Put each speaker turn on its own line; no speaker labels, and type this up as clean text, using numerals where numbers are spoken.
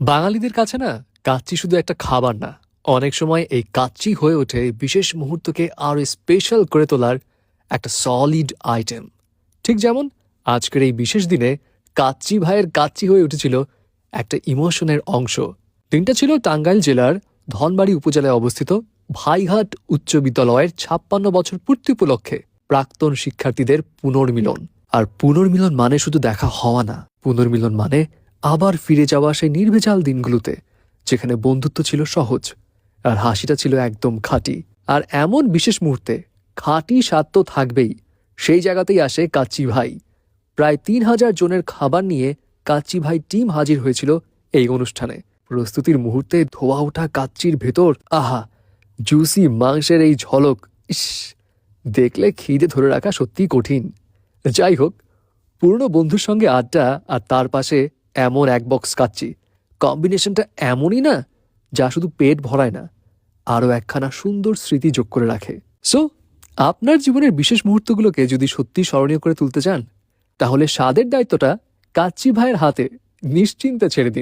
বাঙালিদের কাছে না কাচ্চি শুধু একটা খাবার না, অনেক সময় এই কাচ্চি হয়ে ওঠে বিশেষ মুহূর্তকে আরো স্পেশাল করে তোলার একটা সলিড আইটেম। ঠিক যেমন আজকের এই বিশেষ দিনে কাচ্চি ভাইয়ের কাচ্চি হয়ে উঠেছিল একটা ইমোশনের অংশ। দিনটা ছিল টাঙ্গাইল জেলার ধনবাড়ি উপজেলায় অবস্থিত ভাইঘাট উচ্চ বিদ্যালয়ের ৫৬ বছর পূর্তি উপলক্ষে প্রাক্তন শিক্ষার্থীদের পুনর্মিলন। আর পুনর্মিলন মানে শুধু দেখা হওয়া না, পুনর্মিলন মানে আবার ফিরে যাওয়া সেই নির্ভেজাল দিনগুলোতে যেখানে বন্ধুত্ব ছিল সহজ আর হাসিটা ছিল একদম খাঁটি। আর এমন বিশেষ মুহূর্তে খাঁটি স্বাদ তো থাকবেই, সেই জায়গাতেই আসে কাচ্চি ভাই। প্রায় ৩,০০০ জনের খাবার নিয়ে কাচ্চি ভাই টিম হাজির হয়েছিল এই অনুষ্ঠানে। প্রস্তুতির মুহূর্তে ধোয়া ওঠা কাচ্চির ভেতর আহা জুসি মাংসের এই ঝলক, ইস, দেখলে খিদে ধরে রাখা সত্যিই কঠিন। যাই হোক, পুরনো বন্ধুর সঙ্গে আড্ডা আর তার পাশে এমন এক বক্স কাচ্চি, কম্বিনেশনটা এমনই না যা শুধু পেট ভরায় না, আরও একখানা সুন্দর স্মৃতি যোগ করে রাখে। সো আপনার জীবনের বিশেষ মুহূর্তগুলোকে যদি সত্যি স্মরণীয় করে তুলতে চান, তাহলে স্বাদের দায়িত্বটা কাচ্চি ভাইয়ের হাতে নিশ্চিন্তে ছেড়ে দিন।